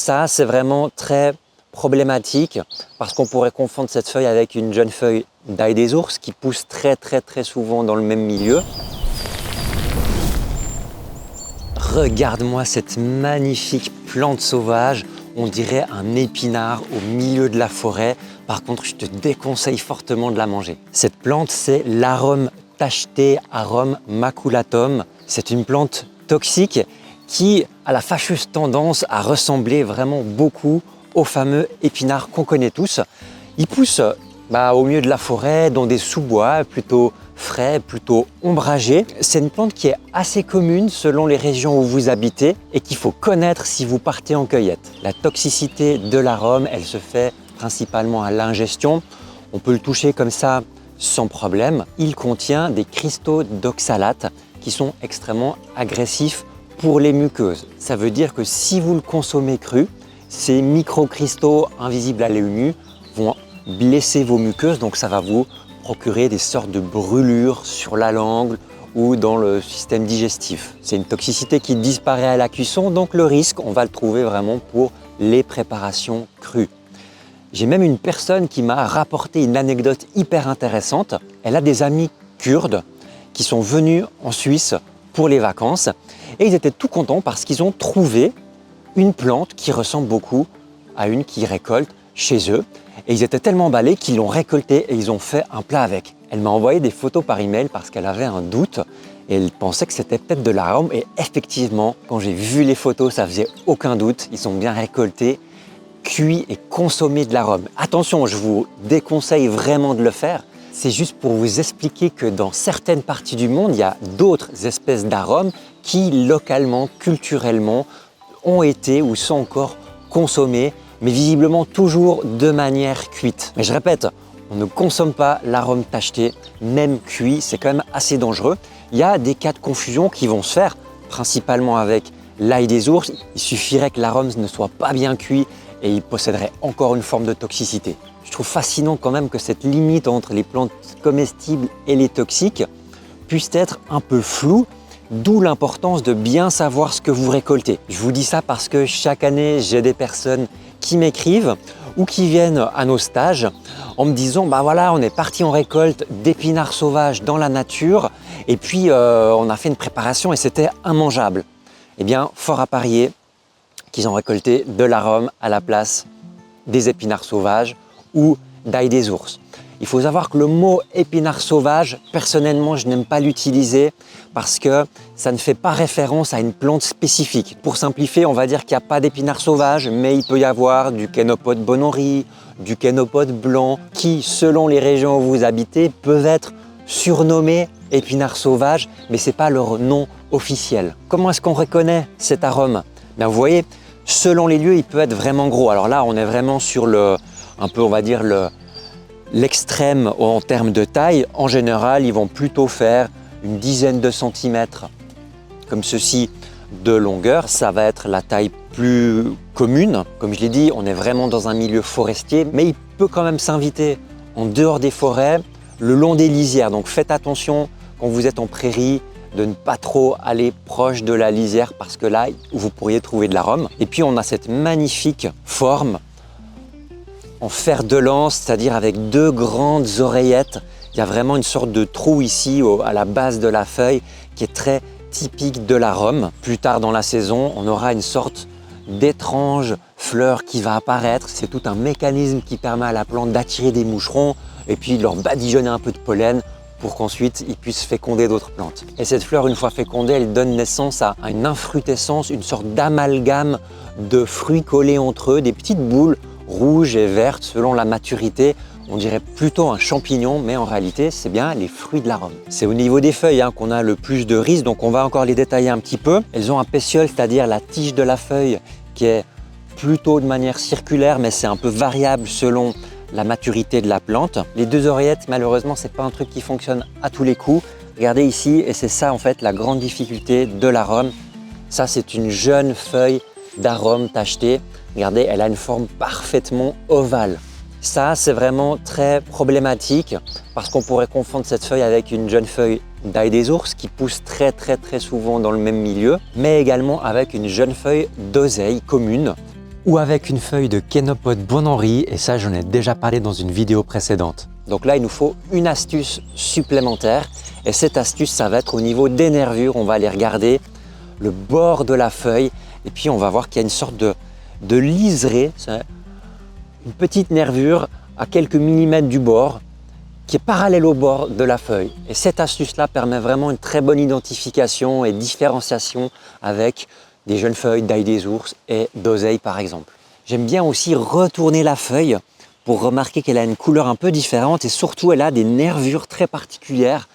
Ça, c'est vraiment très problématique parce qu'on pourrait confondre cette feuille avec une jeune feuille d'ail des ours qui pousse très souvent dans le même milieu. Regarde-moi cette magnifique plante sauvage, on dirait un épinard au milieu de la forêt. Par contre, je te déconseille fortement de la manger. Cette plante, c'est l'Arum tacheté, Arum maculatum. C'est une plante toxique qui a la fâcheuse tendance à ressembler vraiment beaucoup au fameux épinard qu'on connaît tous. Il pousse au milieu de la forêt, dans des sous-bois plutôt frais, plutôt ombragés. C'est une plante qui est assez commune selon les régions où vous habitez et qu'il faut connaître si vous partez en cueillette. La toxicité de l'arôme, elle se fait principalement à l'ingestion. On peut le toucher comme ça sans problème. Il contient des cristaux d'oxalate qui sont extrêmement agressifs pour les muqueuses. Ça veut dire que si vous le consommez cru, ces microcristaux invisibles à l'œil nu vont blesser vos muqueuses, donc ça va vous procurer des sortes de brûlures sur la langue ou dans le système digestif. C'est une toxicité qui disparaît à la cuisson, donc le risque, on va le trouver vraiment pour les préparations crues. J'ai même une personne qui m'a rapporté une anecdote hyper intéressante. Elle a des amis kurdes qui sont venus en Suisse pour les vacances et ils étaient tout contents parce qu'ils ont trouvé une plante qui ressemble beaucoup à une qu'ils récoltent chez eux. Et ils étaient tellement emballés qu'ils l'ont récoltée et ils ont fait un plat avec. Elle m'a envoyé des photos par email parce qu'elle avait un doute et elle pensait que c'était peut-être de l'arôme. Et effectivement, quand j'ai vu les photos, ça faisait aucun doute. Ils ont bien récolté, cuit et consommé de l'arôme. Attention, je vous déconseille vraiment de le faire. C'est juste pour vous expliquer que dans certaines parties du monde, il y a d'autres espèces d'arômes qui, localement, culturellement, ont été ou sont encore consommés, mais visiblement toujours de manière cuite. Mais je répète, on ne consomme pas l'arôme tacheté, même cuit, c'est quand même assez dangereux. Il y a des cas de confusion qui vont se faire, principalement avec l'ail des ours. Il suffirait que l'arôme ne soit pas bien cuit et il posséderait encore une forme de toxicité. Je trouve fascinant quand même que cette limite entre les plantes comestibles et les toxiques puisse être un peu floue, d'où l'importance de bien savoir ce que vous récoltez. Je vous dis ça parce que chaque année, j'ai des personnes qui m'écrivent ou qui viennent à nos stages en me disant voilà, on est parti en récolte d'épinards sauvages dans la nature et puis on a fait une préparation et c'était immangeable. Eh bien, fort à parier qu'ils ont récolté de l'arôme à la place des épinards sauvages ou d'ail des ours. Il faut savoir que le mot épinard sauvage, personnellement, je n'aime pas l'utiliser parce que ça ne fait pas référence à une plante spécifique. Pour simplifier, on va dire qu'il n'y a pas d'épinard sauvage, mais il peut y avoir du Chenopode bonori, du Chenopode blanc, qui, selon les régions où vous habitez, peuvent être surnommés épinards sauvages, mais ce n'est pas leur nom officiel. Comment est-ce qu'on reconnaît cet arôme? Vous voyez, selon les lieux, il peut être vraiment gros. Alors là, on est vraiment sur l'extrême en termes de taille. En général, ils vont plutôt faire une dizaine de centimètres comme ceci de longueur. Ça va être la taille plus commune. Comme je l'ai dit, on est vraiment dans un milieu forestier, mais il peut quand même s'inviter en dehors des forêts, le long des lisières. Donc faites attention quand vous êtes en prairie de ne pas trop aller proche de la lisière parce que là, vous pourriez trouver de l'arôme. Et puis on a cette magnifique forme en fer de lance, c'est-à-dire avec deux grandes oreillettes. Il y a vraiment une sorte de trou ici à la base de la feuille qui est très typique de l'arôme. Plus tard dans la saison, on aura une sorte d'étrange fleur qui va apparaître. C'est tout un mécanisme qui permet à la plante d'attirer des moucherons et puis de leur badigeonner un peu de pollen pour qu'ensuite ils puissent féconder d'autres plantes. Et cette fleur, une fois fécondée, elle donne naissance à une infrutescence, une sorte d'amalgame de fruits collés entre eux, des petites boules rouges et vertes selon la maturité. On dirait plutôt un champignon, mais en réalité, c'est bien les fruits de l'arôme. C'est au niveau des feuilles qu'on a le plus de risques, donc on va encore les détailler un petit peu. Elles ont un pétiole, c'est-à-dire la tige de la feuille qui est plutôt de manière circulaire, mais c'est un peu variable selon la maturité de la plante. Les deux oreillettes, malheureusement, c'est pas un truc qui fonctionne à tous les coups. Regardez ici, et c'est ça en fait la grande difficulté de l'arôme. Ça, c'est une jeune feuille d'arôme tacheté. Regardez, elle a une forme parfaitement ovale. Ça, c'est vraiment très problématique parce qu'on pourrait confondre cette feuille avec une jeune feuille d'ail des ours qui pousse très souvent dans le même milieu, mais également avec une jeune feuille d'oseille commune. ou avec une feuille de Chénopode Bon-Henri, et ça j'en ai déjà parlé dans une vidéo précédente. Donc là il nous faut une astuce supplémentaire, et cette astuce ça va être au niveau des nervures. On va aller regarder le bord de la feuille et puis on va voir qu'il y a une sorte de liseré, une petite nervure à quelques millimètres du bord qui est parallèle au bord de la feuille. Et cette astuce-là permet vraiment une très bonne identification et différenciation avec des jeunes feuilles d'ail des ours et d'oseille par exemple. J'aime bien aussi retourner la feuille pour remarquer qu'elle a une couleur un peu différente et surtout elle a des nervures très particulières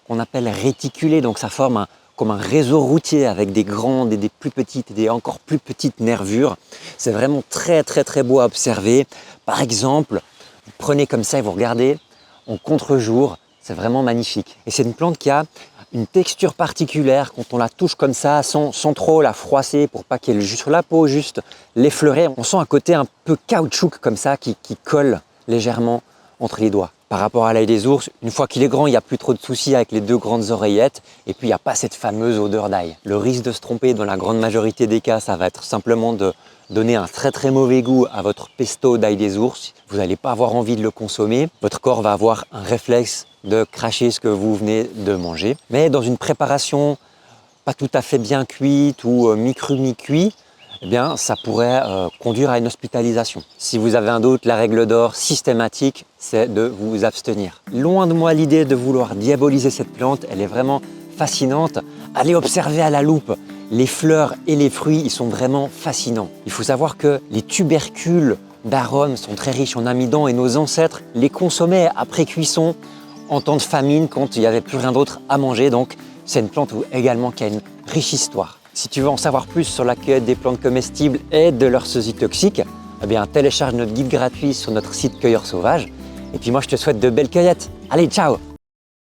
qu'on appelle réticulées. Donc ça forme comme un réseau routier avec des grandes et des plus petites et des encore plus petites nervures. C'est vraiment très beau à observer. Par exemple, vous prenez comme ça et vous regardez en contre-jour, c'est vraiment magnifique. Et c'est une plante qui a une texture particulière quand on la touche comme ça, sans trop la froisser pour pas qu'elle juste sur la peau, juste l'effleurer. On sent un côté un peu caoutchouc comme ça qui colle légèrement entre les doigts. Par rapport à l'ail des ours, une fois qu'il est grand, il n'y a plus trop de soucis avec les 2 grandes oreillettes et puis il n'y a pas cette fameuse odeur d'ail. Le risque de se tromper dans la grande majorité des cas, ça va être simplement de donner un très mauvais goût à votre pesto d'ail des ours. Vous n'allez pas avoir envie de le consommer. Votre corps va avoir un réflexe de cracher ce que vous venez de manger. Mais dans une préparation pas tout à fait bien cuite ou mi-cru mi-cuit, eh bien, ça pourrait conduire à une hospitalisation. Si vous avez un doute, la règle d'or systématique, c'est de vous abstenir. Loin de moi l'idée de vouloir diaboliser cette plante, elle est vraiment fascinante. Allez observer à la loupe les fleurs et les fruits, ils sont vraiment fascinants. Il faut savoir que les tubercules d'arômes sont très riches en amidon et nos ancêtres les consommaient après cuisson en temps de famine quand il n'y avait plus rien d'autre à manger. Donc c'est une plante également qui a une riche histoire. Si tu veux en savoir plus sur la cueillette des plantes comestibles et de leurs sosie toxiques, eh bien télécharge notre guide gratuit sur notre site Cueilleur Sauvage. Et puis moi je te souhaite de belles cueillettes. Allez, ciao!